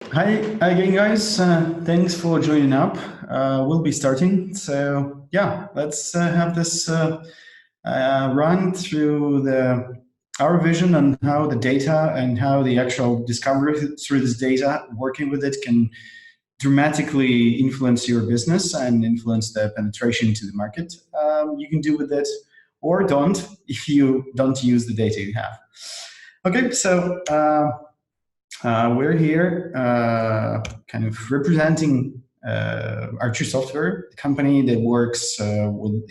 Hi again, guys. Thanks for joining up. We'll be starting. So yeah, let's have this run through our vision on how the data and how the actual discovery through this data, working with it, can dramatically influence your business and influence the penetration into the market. You can do with it or don't if you don't use the data you have. Okay, so. We're here kind of representing Archer Software, the company that works in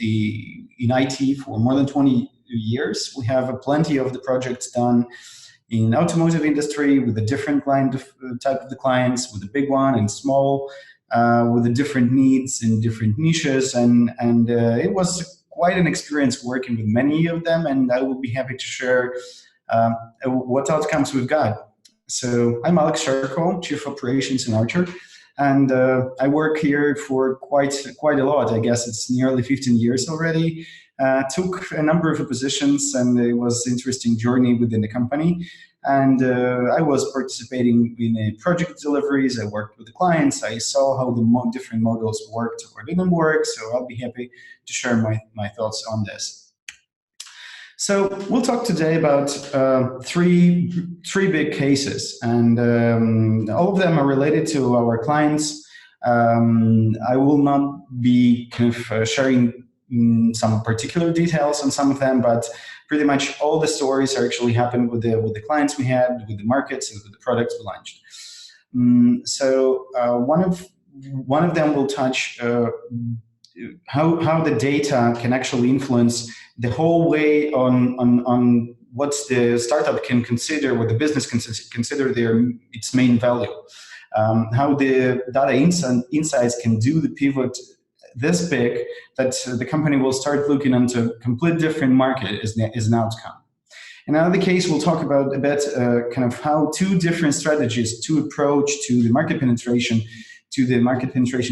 IT for more than 20 years. We have plenty of the projects done in automotive industry with a different type of the clients, with a big one and small, with the different needs in different niches. And it was quite an experience working with many of them, and I will be happy to share what outcomes we've got. So I'm Alex Sharko, Chief Operations in Archer, and I work here for quite a lot. I guess it's nearly 15 years already. Took a number of positions, and it was an interesting journey within the company. And I was participating in project deliveries. I worked with the clients. I saw how the different models worked or didn't work. So I'll be happy to share my thoughts on this. So we'll talk today about three big cases, and all of them are related to our clients. I will not be kind of sharing some particular details on some of them, but pretty much all the stories are actually happened with the clients we had, with the markets, and with the products we launched. So one of them will touch how the data can actually influence the whole way on what the startup can consider, what the business can consider its main value. How the data insights can do the pivot this big that the company will start looking into a complete different market as an outcome. In another case, we'll talk about a bit kind of how two different strategies to approach to the market penetration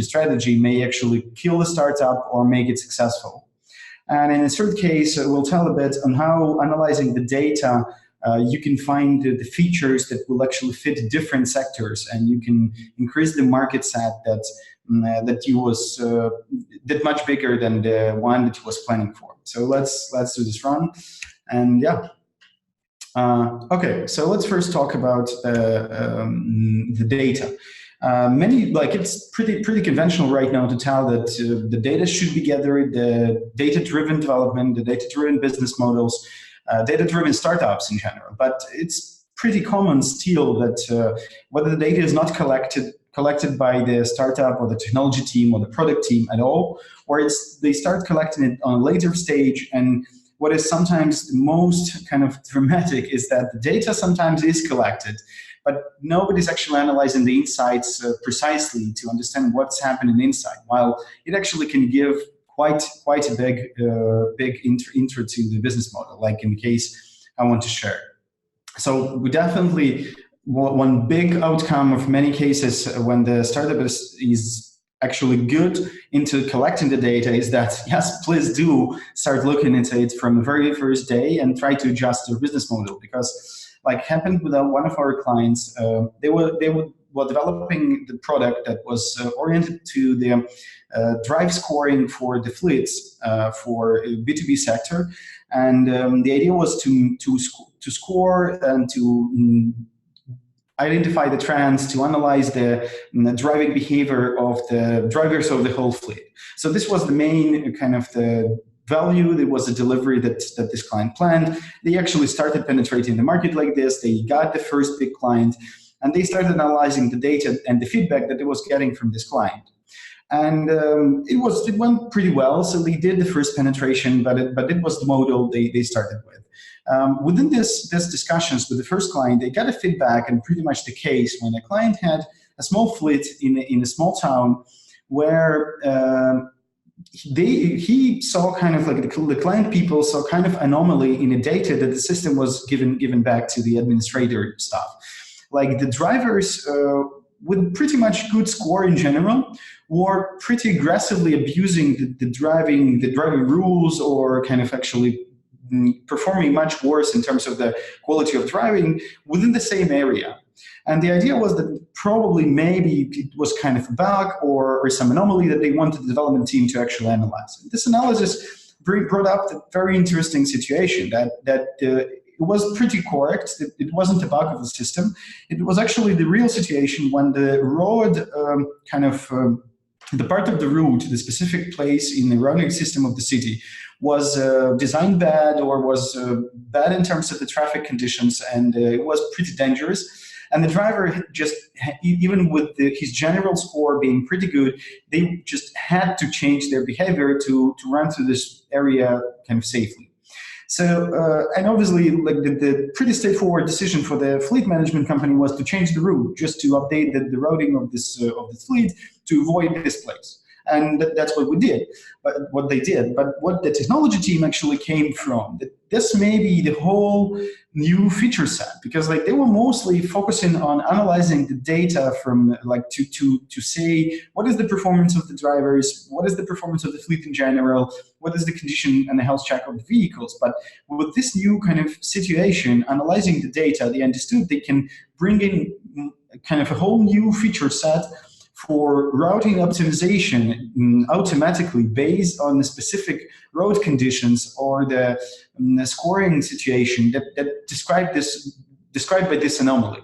strategy may actually kill the startup or make it successful. And in the third case, we'll tell a bit on how analyzing the data, you can find the features that will actually fit different sectors, and you can increase the market set that much bigger than the one that you was planning for. So let's do this run, and yeah. Okay, so let's first talk about the data. It's pretty conventional right now to tell that the data should be gathered, the data-driven development, the data-driven business models, data-driven startups in general. But it's pretty common still that whether the data is not collected by the startup or the technology team or the product team at all, or they start collecting it on a later stage. And what is sometimes the most kind of dramatic is that the data sometimes is collected, but nobody's actually analyzing the insights precisely to understand what's happening inside, while it actually can give quite a big intro to the business model, like in the case I want to share. So we definitely, one big outcome of many cases when the startup is actually good into collecting the data is that, yes, please do start looking into it from the very first day and try to adjust your business model, because like happened with one of our clients, they were developing the product that was oriented to the drive scoring for the fleets for B2B sector, and the idea was to score and to identify the trends, to analyze the driving behavior of the drivers of the whole fleet. So this was the main kind of the value. There was a delivery that this client planned. They actually started penetrating the market like this. They got the first big client, and they started analyzing the data and the feedback that it was getting from this client. And it went pretty well. So they did the first penetration, but it was the model they started with. Within this discussions with the first client, they got a feedback, and pretty much the case when a client had a small fleet in a small town where he saw kind of like the client people saw kind of anomaly in the data that the system was given back to the administrator staff. Like the drivers with pretty much good score in general were pretty aggressively abusing the driving rules, or kind of actually performing much worse in terms of the quality of driving within the same area. And the idea was that probably maybe it was kind of a bug or some anomaly that they wanted the development team to actually analyze. And this analysis brought up a very interesting situation that it was pretty correct. It wasn't a bug of the system. It was actually the real situation when the road the part of the route, the specific place in the routing system of the city was designed bad or was bad in terms of the traffic conditions, and it was pretty dangerous. And the driver just, even with his general score being pretty good, they just had to change their behavior to run through this area kind of safely. So, and obviously, like the pretty straightforward decision for the fleet management company was to change the route, just to update the routing of this of the fleet to avoid this place. And that's what we did, but what they did. But what the technology team actually came from, that this may be the whole new feature set, because like they were mostly focusing on analyzing the data from like to say what is the performance of the drivers, what is the performance of the fleet in general, what is the condition and the health check of the vehicles. But with this new kind of situation, analyzing the data, they understood they can bring in kind of a whole new feature set for routing optimization automatically based on the specific road conditions or the scoring situation that described by this anomaly.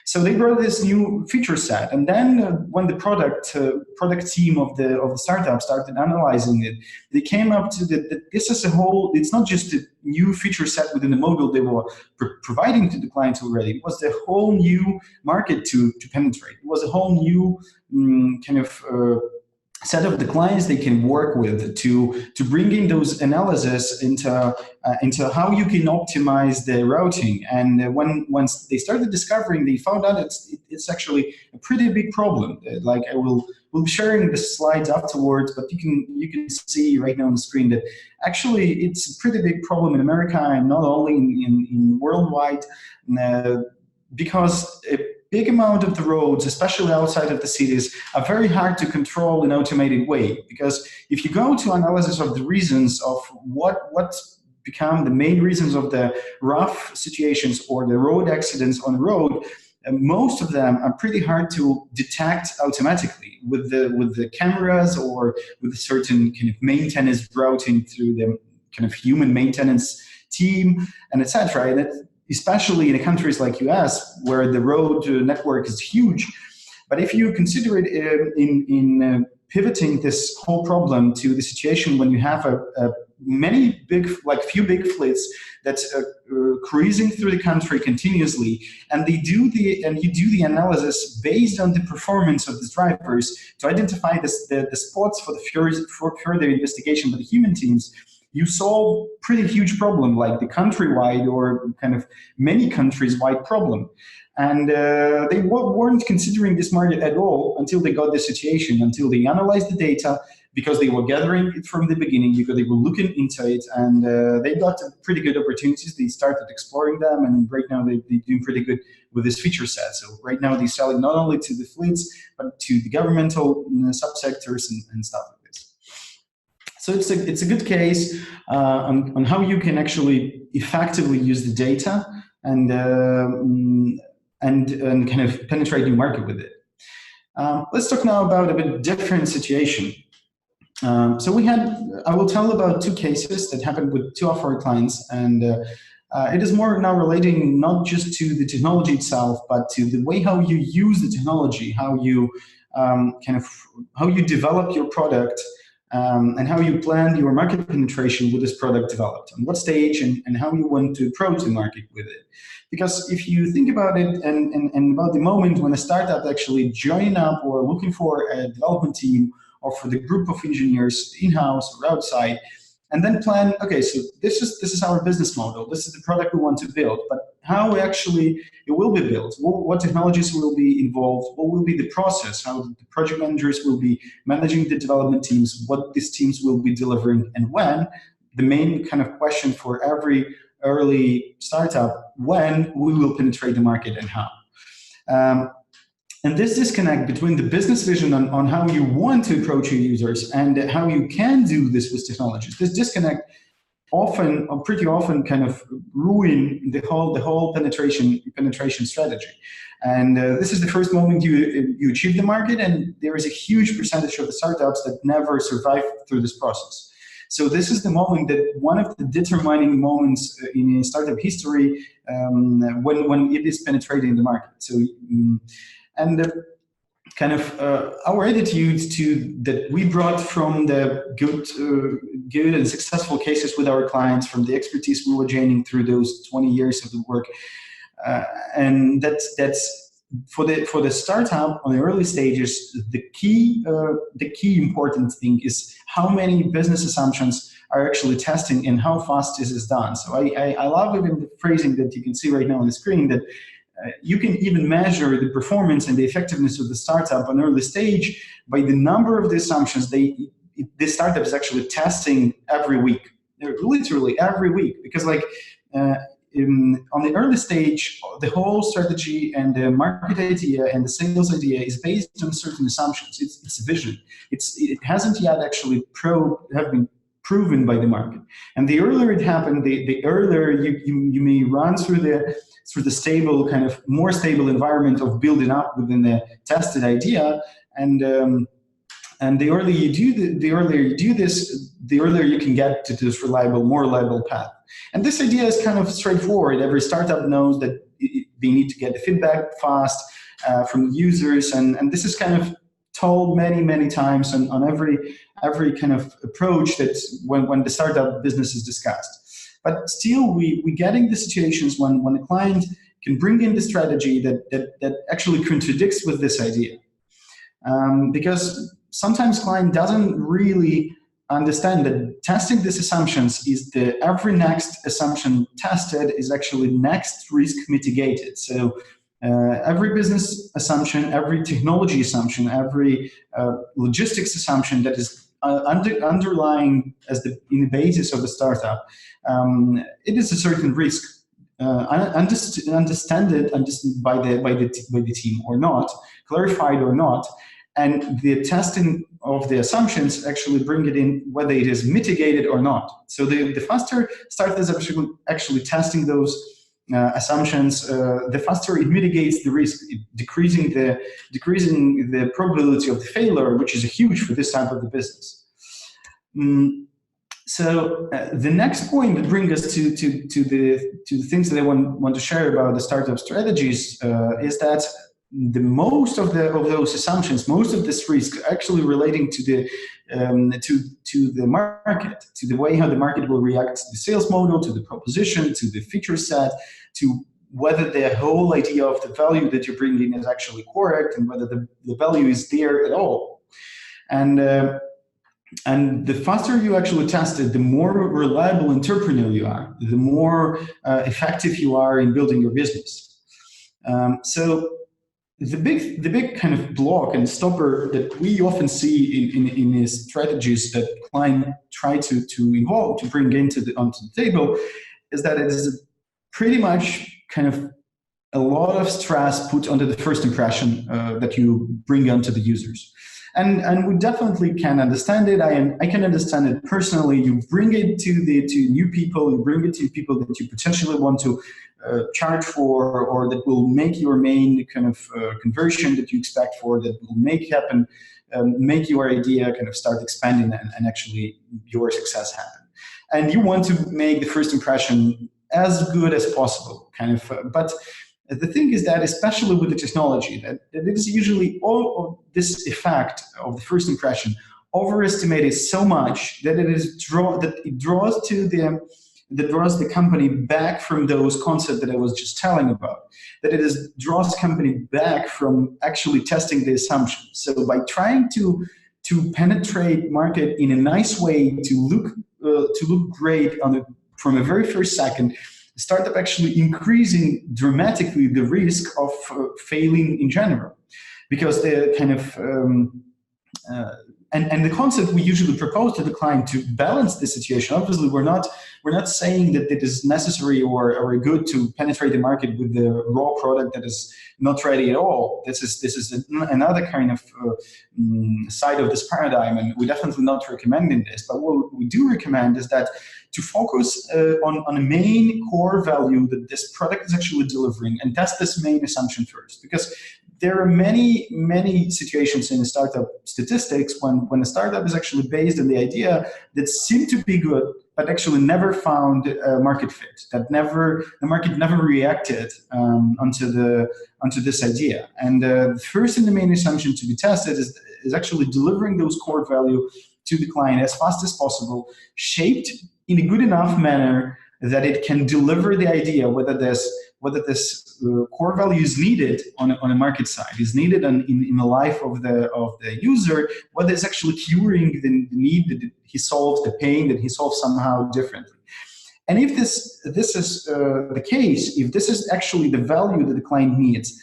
So they brought this new feature set, and then when the product team of the startup started analyzing it, they came up to that this is a whole. It's not just a new feature set within the model they were providing to the clients already. It was the whole new market to penetrate. It was a whole new set of the clients they can work with to bring in those analysis into how you can optimize the routing. And once they started discovering, they found out it's actually a pretty big problem. Like we'll be sharing the slides afterwards, but you can see right now on the screen that actually it's a pretty big problem in America and not only in worldwide, because a big amount of the roads, especially outside of the cities, are very hard to control in an automated way. Because if you go to analysis of the reasons of what's become the main reasons of the rough situations or the road accidents on the road, most of them are pretty hard to detect automatically with the cameras or with a certain kind of maintenance routing through the kind of human maintenance team and etc. And especially in countries like US, where the road network is huge. But if you consider it in pivoting this whole problem to the situation when you have few big fleets that's cruising through the country continuously, and you do the analysis based on the performance of the drivers to identify the spots for further investigation by the human teams, you solve pretty huge problem like the countrywide or kind of many countries wide problem. And they weren't considering this market at all until they got this situation, until they analyzed the data, because they were gathering it from the beginning, because they were looking into it, and they got pretty good opportunities. They started exploring them, and right now they're doing pretty good with this feature set. So right now they're selling not only to the fleets, but to the governmental subsectors and stuff like this. So it's a good case on how you can actually effectively use the data and kind of penetrate new market with it. Let's talk now about a bit different situation. So I will tell about two cases that happened with two of our clients, and it is more now relating not just to the technology itself, but to the way how you use the technology, how you how you develop your product, and how you plan your market penetration with this product developed, on what stage, and how you want to approach the market with it. Because if you think about it and about the moment when a startup actually join up or looking for a development team or for the group of engineers in-house or outside, and then plan, okay, so this is our business model, this is the product we want to build, but how actually it will be built, what technologies will be involved, what will be the process, how the project managers will be managing the development teams, what these teams will be delivering, and when, the main kind of question for every early startup, when we will penetrate the market and how. And this disconnect between the business vision on how you want to approach your users and how you can do this with technologies, this disconnect often, or pretty often, kind of ruin the whole penetration strategy. And this is the first moment you achieve the market, and there is a huge percentage of the startups that never survive through this process. So this is the moment, that one of the determining moments in startup history, when it is penetrating the market. So and kind of our attitude to that we brought from the good and successful cases with our clients, from the expertise we were gaining through those 20 years of the work, and that's for the startup on the early stages. The key important thing is how many business assumptions are actually testing and how fast this is done. So I love even the phrasing that you can see right now on the screen, that you can even measure the performance and the effectiveness of the startup on early stage by the number of the assumptions the startup is actually testing every week, literally every week. Because on the early stage, the whole strategy and the market idea and the sales idea is based on certain assumptions. It's a vision. It hasn't yet actually been proven by the market. And the earlier it happened, the earlier you may run through the stable, kind of more stable environment of building up within the tested idea. And the earlier you do this, the earlier you can get to this more reliable path. And this idea is kind of straightforward. Every startup knows that they need to get the feedback fast from the users, and this is kind of told many times on every kind of approach that when the startup business is discussed. But still, we getting the situations when a client can bring in the strategy that actually contradicts with this idea, because sometimes client doesn't really understand that testing these assumptions is every next assumption tested is actually next risk mitigated. So every business assumption, every technology assumption, every logistics assumption that is underlying in the basis of the startup, it is a certain risk. Understand it by the team or not, clarified or not, and the testing of the assumptions actually bring it in whether it is mitigated or not. So the faster startups actually testing those assumptions, the faster it mitigates the risk, decreasing the probability of the failure, which is huge for this type of the business. So the next point that brings us to the things that I want to share about the startup strategies is that the most of those assumptions, most of this risk, actually relating to the market, to the way how the market will react to the sales model, to the proposition, to the feature set, to whether the whole idea of the value that you're bringing is actually correct, and whether the value is there at all. And the faster you actually test it, the more reliable entrepreneur you are, the more effective you are in building your business. So the big kind of block and stopper that we often see in strategies that clients try to bring onto the table is that it is pretty much kind of a lot of stress put onto the first impression that you bring onto the users. And we definitely can understand it. I can understand it personally. You bring it to new people. You bring it to people that you potentially want to charge for, or that will make your main kind of conversion that you expect for, that will make happen, make your idea kind of start expanding and actually your success happen. And you want to make the first impression as good as possible, kind of. But the thing is that, especially with the technology, that it is usually all of this effect of the first impression overestimated so much that it draws the company back from those concepts that I was just telling about. That it draws company back from actually testing the assumptions. So by trying to penetrate market in a nice way, to look great from a very first second, startup actually increasing dramatically the risk of failing in general, because the kind of and the concept we usually propose to the client to balance the situation. Obviously, we're not saying that it is necessary or good to penetrate the market with the raw product that is not ready at all. This is another kind of side of this paradigm, and we're definitely not recommending this. But what we do recommend is that to focus on a main core value that this product is actually delivering, and test this main assumption first, because there are many situations in startup statistics when a startup is actually based on the idea that seemed to be good, but actually never found a market fit. The market never reacted onto this idea. And the first and the main assumption to be tested is actually delivering those core value to the client as fast as possible, shaped in a good enough manner that it can deliver the idea, whether this core value is needed on a market side, is needed in the life of the user, whether it's actually curing the need that he solves, the pain that he solves somehow differently. And if this is the case, if this is actually the value that the client needs,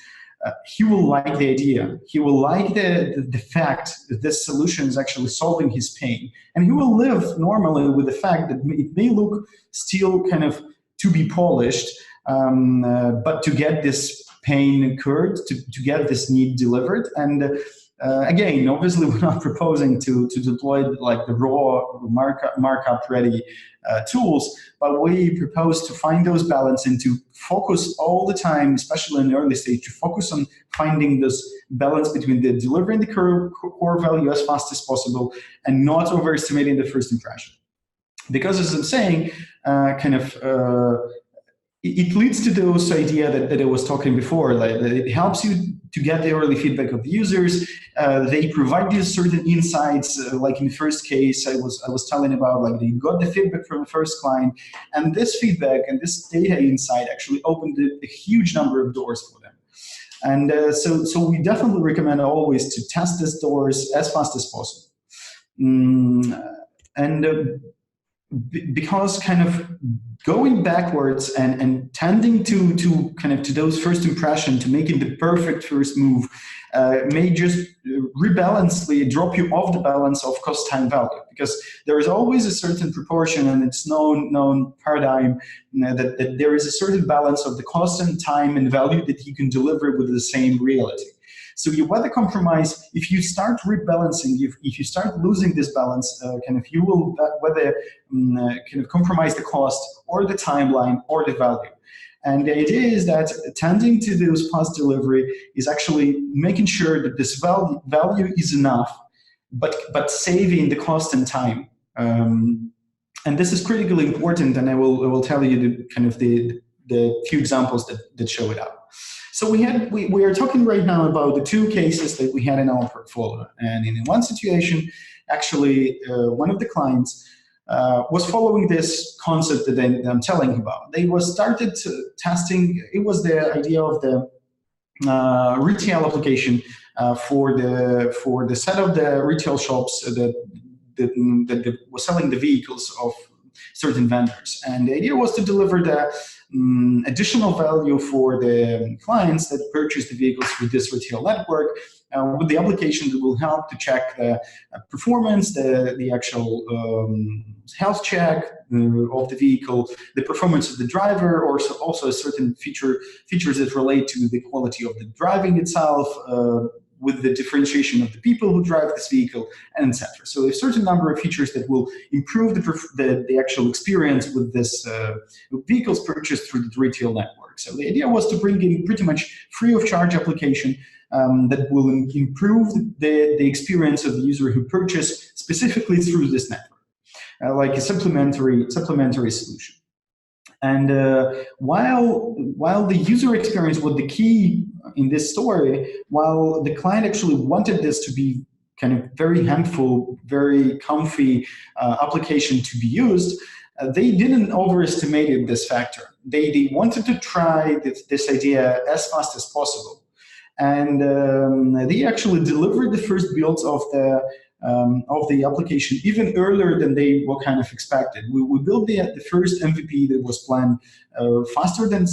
he will like the idea. He will like the fact that this solution is actually solving his pain. And he will live normally with the fact that it may look still kind of to be polished, but to get this pain cured, to get this need delivered. And again, obviously, we're not proposing to deploy like the raw markup ready tools, but we propose to find those balance and to focus all the time, especially in the early stage, to focus on finding this balance between the delivering the core value as fast as possible and not overestimating the first impression. Because as I'm saying, it leads to those idea that I was talking before. Like it helps you to get the early feedback of the users. They provide you certain insights. Like in the first case, I was telling about, like they got the feedback from the first client, and this feedback and this data insight actually opened a huge number of doors for them. And so we definitely recommend always to test these doors as fast as possible. Because kind of going backwards and tending to kind of to those first impression, to making the perfect first move, may just rebalancely drop you off the balance of cost time value, because there is always a certain proportion, and it's known paradigm that there is a certain balance of the cost and time and value that you can deliver with the same reality. So you whether compromise, if you start rebalancing, if you start losing this balance, you will whether compromise the cost or the timeline or the value. And the idea is that tending to those fast delivery is actually making sure that this value is enough, but saving the cost and time. And this is critically important, and I will tell you the few examples that show it up. So we are talking right now about the two cases that we had in our portfolio. And in one situation, actually, one of the clients was following this concept that I'm telling you about. They started testing. It was the idea of the retail application for the set of the retail shops that was selling the vehicles of certain vendors. And the idea was to deliver the additional value for the clients that purchase the vehicles through this retail network with the application that will help to check the performance, the actual health check of the vehicle, the performance of the driver, or also certain features that relate to the quality of the driving itself, with the differentiation of the people who drive this vehicle, and etc. So a certain number of features that will improve the actual experience with this vehicles purchased through the retail network. So the idea was to bring in pretty much free of charge application that will improve the experience of the user who purchased specifically through this network, like a supplementary solution. And while the user experience was the key in this story, while the client actually wanted this to be kind of very handful, very comfy application to be used, they didn't overestimate this factor. They wanted to try this idea as fast as possible. And they actually delivered the first builds of the application even earlier than they were kind of expected. We built the first MVP that was planned faster than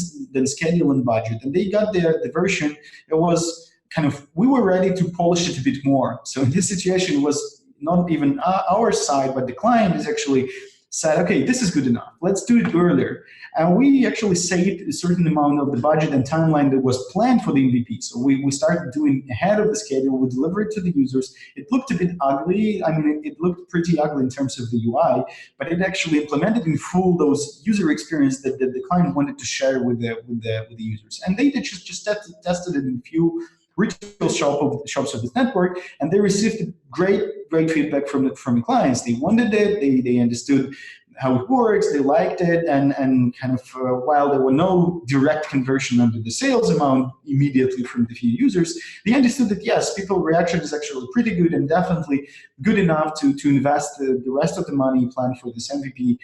schedule and budget, and they got the version. It was we were ready to polish it a bit more. So in this situation, it was not even our side, but the client is actually said, okay, this is good enough. Let's do it earlier. And we actually saved a certain amount of the budget and timeline that was planned for the MVP. So we started doing ahead of the schedule. We delivered it to the users. It looked a bit ugly. I mean, it looked pretty ugly in terms of the UI, but it actually implemented in full those user experience that the client wanted to share with the users. And they just tested it in a few retail shops of this network, and they received great feedback from the clients. They wanted it, they understood how it works, they liked it, and while there were no direct conversion under the sales amount immediately from the few users, they understood that yes, people reaction is actually pretty good and definitely good enough to invest the rest of the money planned for this MVP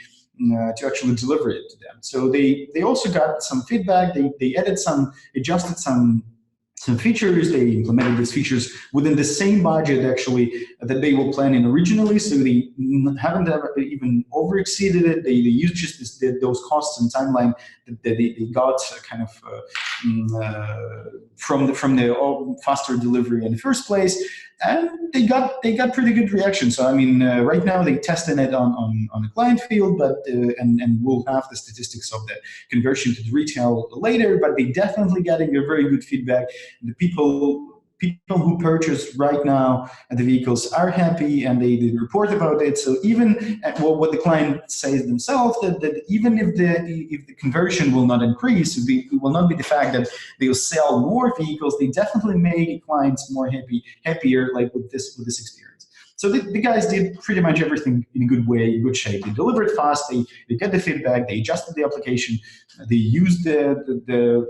to actually deliver it to them. So they also got some feedback, they adjusted some features, they implemented these features within the same budget actually that they were planning originally, so they haven't ever even over-exceeded it. They used just those costs and timeline that they got from the faster delivery in the first place, and they got pretty good reaction. So I mean, right now they testing it on the client field, but and we'll have the statistics of the conversion to the retail later. But they definitely getting a very good feedback. The people who purchase right now the vehicles are happy, and they report about it. So even what the client says themselves, that even if the conversion will not increase, it will not be the fact that they will sell more vehicles. They definitely make clients more happier, like with this experience. So the guys did pretty much everything in a good way, in good shape. They delivered fast. They get the feedback. They adjusted the application. They used the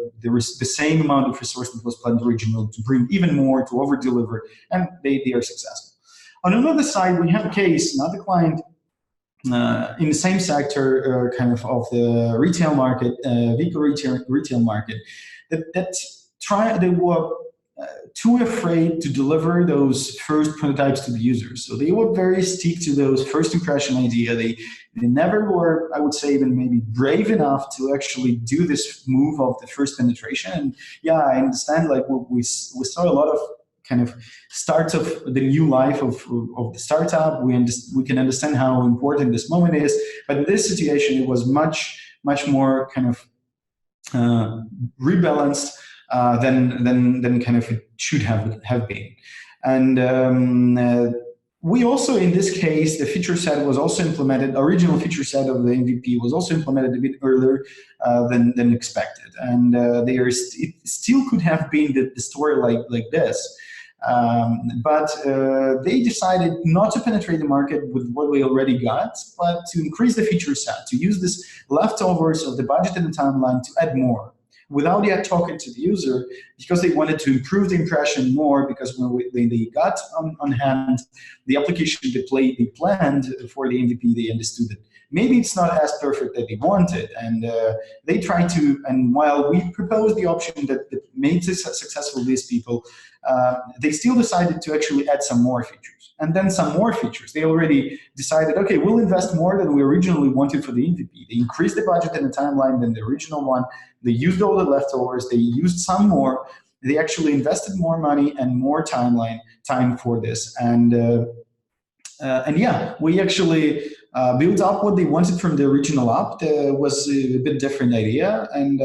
same amount of resource that was planned originally to bring even more, to over deliver, and they are successful. On another side, we have a case, another client in the same sector, of the retail market, vehicle retail market, they were too afraid to deliver those first prototypes to the users. So they were very stick to those first impression idea. They never were, I would say, even maybe brave enough to actually do this move of the first penetration. And yeah, I understand, like we saw a lot of starts of the new life of the startup. We can understand how important this moment is, but in this situation, it was much more rebalanced than it should have been. And we also, in this case, the feature set was also implemented, original feature set of the MVP was also implemented a bit earlier than expected. And it still could have been the story like this. But they decided not to penetrate the market with what we already got, but to increase the feature set, to use this leftovers of the budget and the timeline to add more, without yet talking to the user, because they wanted to improve the impression more, because when they got on hand the application they planned for the MVP, they understood that maybe it's not as perfect that they wanted. And they tried to, and while we proposed the option that made successful these people, they still decided to actually add some more features. And then some more features. They already decided, okay, we'll invest more than we originally wanted for the MVP. They increased the budget and the timeline than the original one. They used all the leftovers. They used some more. They actually invested more money and more time for this. And yeah, we actually built up what they wanted from the original app. It was a bit different idea. And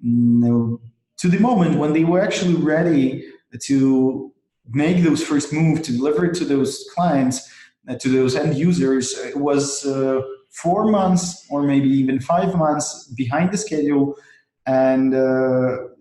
to the moment when they were actually ready to make those first move to deliver it to those clients, to those end users, it was 4 months or maybe even 5 months behind the schedule, and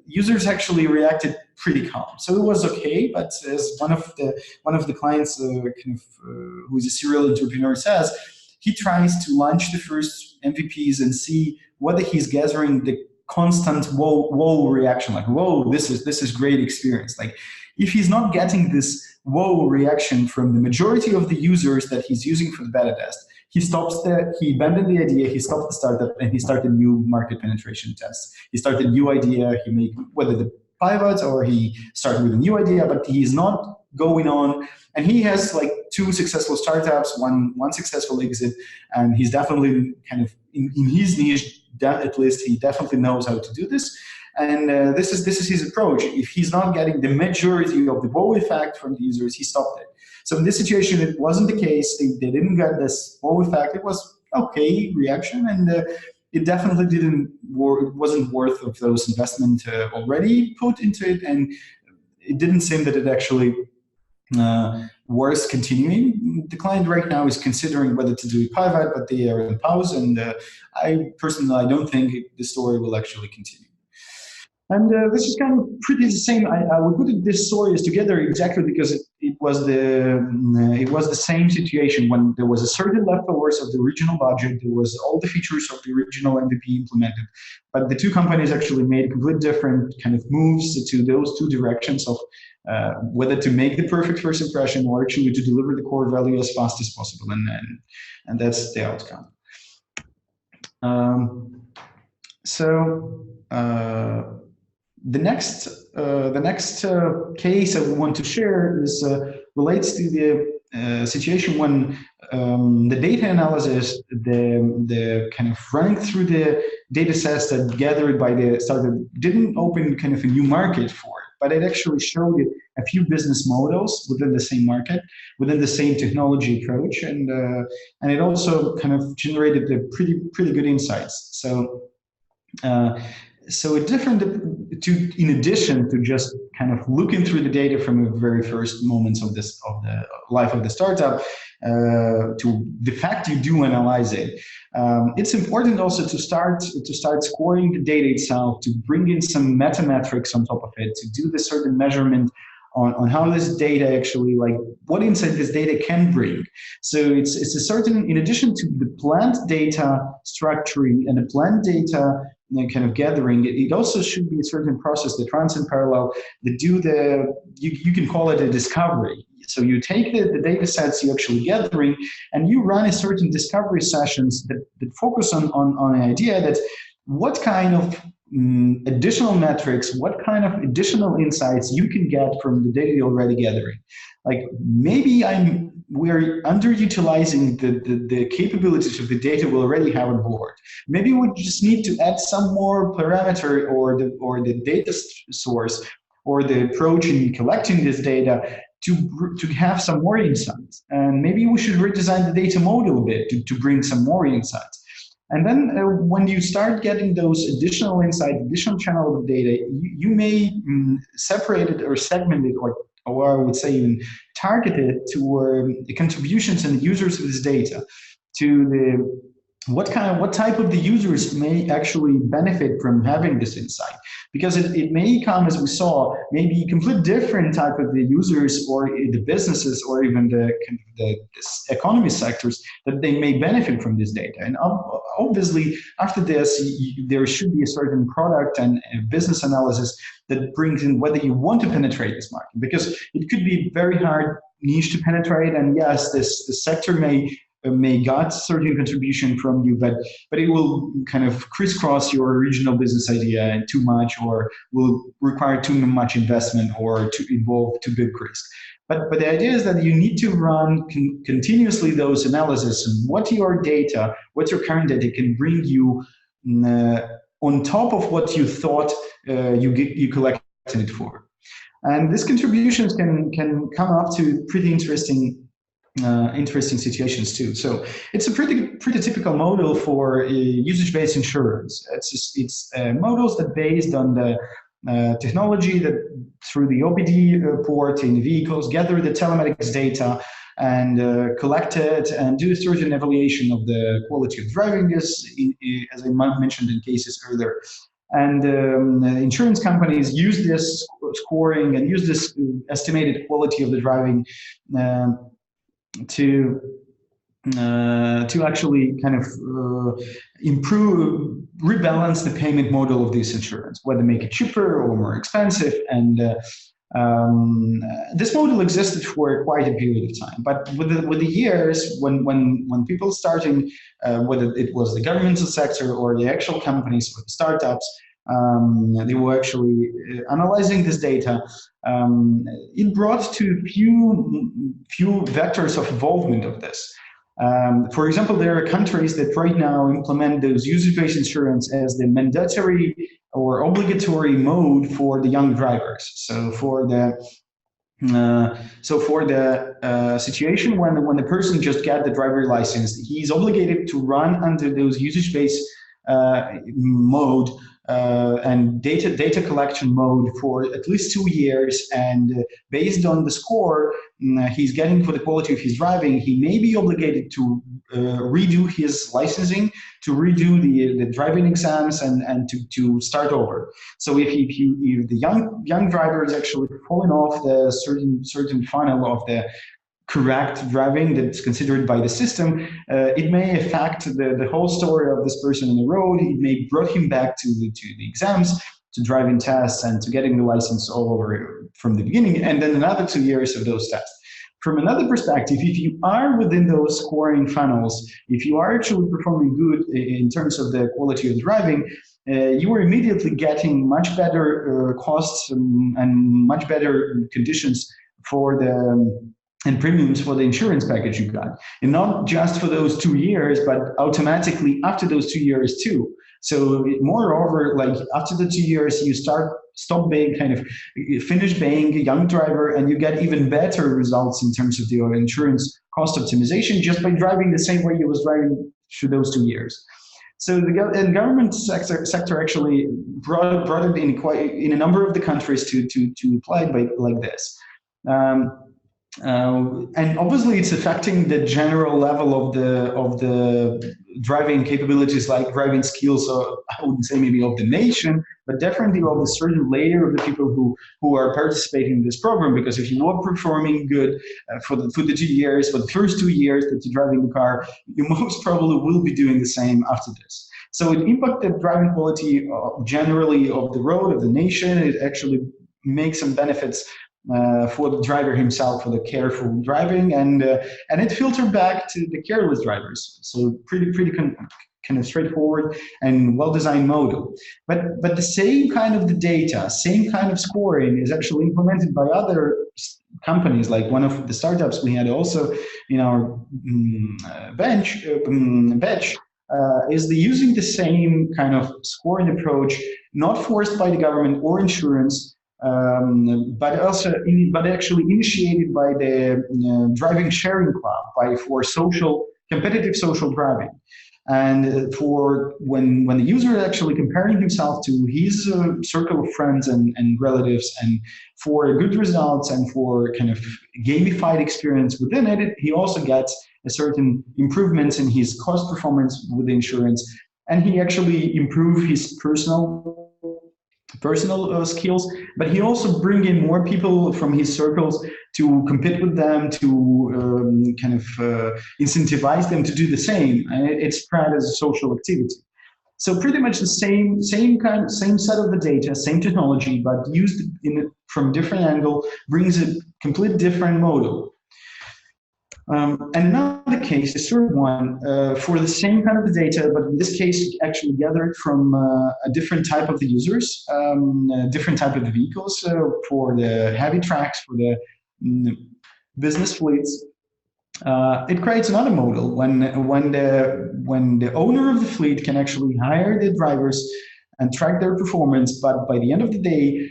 users actually reacted pretty calm. So it was okay, but as one of the clients, who is a serial entrepreneur, says, he tries to launch the first MVPs and see whether he's gathering the constant whoa reaction, like, whoa, this is great experience. Like, if he's not getting this whoa reaction from the majority of the users that he's using for the beta test, he stops there, he abandoned the idea, he stopped the startup, and he started new market penetration tests. He started a new idea, he made whether the pivots or he started with a new idea, but he's not going on. And he has like 2 successful startups, one successful exit, and he's definitely in his niche, at least he definitely knows how to do this. And this is his approach. If he's not getting the majority of the wow effect from the users, he stopped it. So in this situation, it wasn't the case. They didn't get this wow effect. It was okay reaction, and it definitely wasn't worth of those investment already put into it, and it didn't seem that it actually worth continuing. The client right now is considering whether to do a pivot, but they are in pause, and I personally don't think the story will actually continue. And this is kind of pretty the same. I would put this stories together exactly because it was the same situation when there was a certain leftovers of the original budget. There was all the features of the original MVP implemented, but the two companies actually made complete different kind of moves to those two directions of whether to make the perfect first impression or actually to deliver the core value as fast as possible, and that's the outcome. The next case I want to share is relates to the situation when the data analysis, the kind of running through the data sets that gathered by the startup didn't open kind of a new market for it, but it actually showed it a few business models within the same market, within the same technology approach, and it also kind of generated the pretty good insights. So a different in addition to just kind of looking through the data from the very first moments of the life of the startup to the fact you do analyze it, it's important also to start scoring the data itself, to bring in some meta metrics on top of it, to do the certain measurement on how this data actually, like what insight this data can bring. So it's a certain, in addition to the planned data structuring and the planned data kind of gathering, it also should be a certain process that runs in parallel, that do you can call it a discovery. So you take the data sets you're actually gathering and you run a certain discovery sessions that focus on an idea that what kind of additional metrics, what kind of additional insights you can get from the data you're already gathering. Like maybe we're underutilizing the capabilities of the data we already have on board. Maybe we just need to add some more parameter or the data source or the approach in collecting this data to have some more insights. And maybe we should redesign the data model a bit to bring some more insights. And then when you start getting those additional insights, additional channel of data, you may separate it or segment it, or I would say even target it to the contributions and the users of this data, to what type of the users may actually benefit from having this insight. Because it may come, as we saw, maybe complete different type of the users or the businesses or even the economy sectors that they may benefit from this data. And obviously, after this, there should be a certain product and a business analysis that brings in whether you want to penetrate this market, because it could be very hard niche to penetrate. And yes, this sector may got certain contribution from you, but it will kind of crisscross your original business idea too much, or will require too much investment or to involve too big risk. But the idea is that you need to run continuously those analysis and what your current data can bring you on top of what you thought you collected it for. And these contributions can come up to pretty interesting situations too. So it's a pretty typical model for usage-based insurance. It's models that based on the technology that through the OBD port in vehicles gather the telematics data and collect it and do a certain evaluation of the quality of driving, as I mentioned in cases earlier. And insurance companies use this scoring and use this estimated quality of the driving to actually kind of rebalance the payment model of this insurance, whether make it cheaper or more expensive. And this model existed for quite a period of time. But with the years, when people starting, whether it was the governmental sector or the actual companies or the startups, they were actually analyzing this data. It brought to few vectors of involvement of this. For example, there are countries that right now implement those usage-based insurance as the mandatory or obligatory mode for the young drivers. So for the situation when the person just got the driver license, he's obligated to run under those usage-based mode and data collection mode for at least 2 years. And based on the score he's getting for the quality of his driving, he may be obligated to redo his licensing, to redo the driving exams, and to start over. So if the young driver is actually falling off the certain funnel of the correct driving that's considered by the system, it may affect the whole story of this person on the road. It may brought him back to the exams, to driving tests, and to getting the license all over from the beginning, and then another 2 years of those tests. From another perspective, if you are within those scoring funnels, if you are actually performing good in terms of the quality of driving, you are immediately getting much better costs and much better conditions for and premiums for the insurance package you got. And not just for those 2 years, but automatically after those 2 years too. So moreover, like after the 2 years, you stop being finish being a young driver, and you get even better results in terms of your insurance cost optimization just by driving the same way you was driving through those 2 years. So the government sector actually brought it in a number of the countries to apply it like this. And obviously, it's affecting the general level of the driving capabilities, like driving skills. I wouldn't say maybe of the nation, but definitely of a certain layer of the people who are participating in this program. Because if you are performing good for the 2 years, for the first 2 years that you're driving the car, you most probably will be doing the same after this. So it impacted driving quality generally of the road, of the nation. It actually makes some benefits for the driver himself, for the careful driving, and it filtered back to the careless drivers. So pretty kind of straightforward and well-designed model. But the same kind of the data, same kind of scoring is actually implemented by other companies. Like one of the startups we had also in our batch is using the same kind of scoring approach, not forced by the government or insurance, but actually initiated by the driving sharing club for competitive social driving. And for when the user is actually comparing himself to his circle of friends and relatives, and for good results and for kind of gamified experience within it, he also gets a certain improvements in his cost performance with the insurance, and he actually improve his personal skills, but he also bring in more people from his circles to compete with them, to incentivize them to do the same. And it's spread as a social activity. So pretty much the same set of the data, same technology, but used from different angle, brings a completely different model. And another case, the third one, for the same kind of data, but in this case, actually gathered from a different type of the users, different type of the vehicles. So for the heavy trucks, for the business fleets, it creates another model when the owner of the fleet can actually hire the drivers and track their performance, but by the end of the day,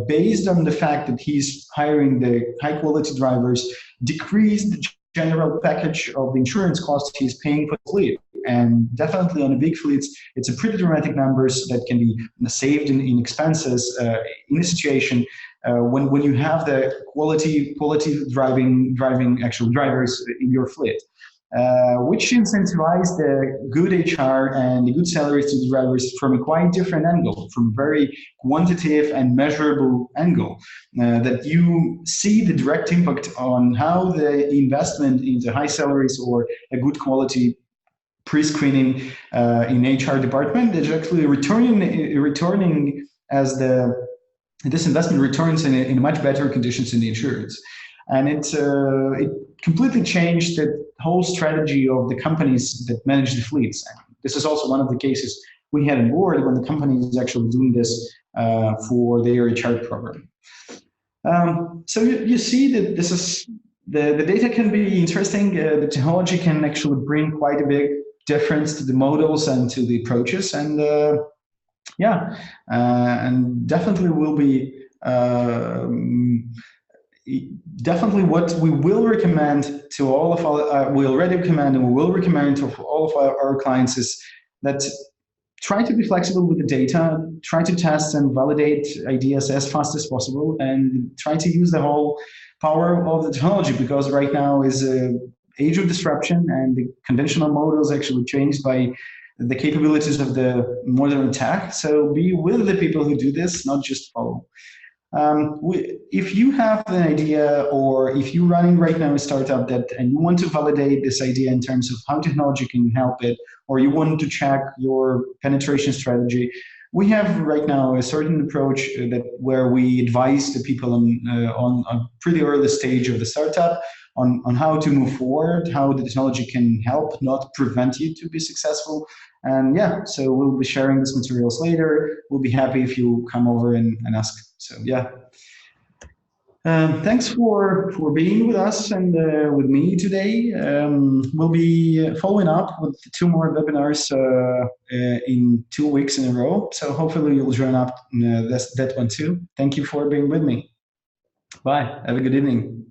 based on the fact that he's hiring the high quality drivers, decrease the general package of the insurance costs he's paying for the fleet. And definitely on the big fleets, it's a pretty dramatic numbers that can be saved in expenses in a situation when you have the quality driving actual drivers in your fleet, which incentivize the good HR and the good salaries to the drivers from a quite different angle, from very quantitative and measurable angle, that you see the direct impact on how the investment into high salaries or a good quality pre-screening in HR department is actually returning as this investment returns in much better conditions in the insurance. And it completely changed the whole strategy of the companies that manage the fleets. And this is also one of the cases we had on board when the company is actually doing this for their HR program. So you see that this is the data can be interesting. The technology can actually bring quite a big difference to the models and to the approaches. And Yeah, and definitely will be definitely what we will recommend to all of our, we already recommend and we will recommend to all of our clients is that try to be flexible with the data, try to test and validate ideas as fast as possible, and try to use the whole power of the technology, because right now is a age of disruption and the conventional models actually changed by the capabilities of the modern tech. So be with the people who do this, not just follow. If you have an idea, or if you're running right now a startup that and you want to validate this idea in terms of how technology can help it, or you want to check your penetration strategy, we have right now a certain approach that where we advise the people on a pretty early stage of the startup on how to move forward, how the technology can help, not prevent you to be successful. And yeah, so we'll be sharing these materials later. We'll be happy if you come over and ask. So yeah, thanks for being with us and with me today. We'll be following up with two more webinars in 2 weeks in a row. So hopefully you'll join up that one too. Thank you for being with me. Bye. Have a good evening.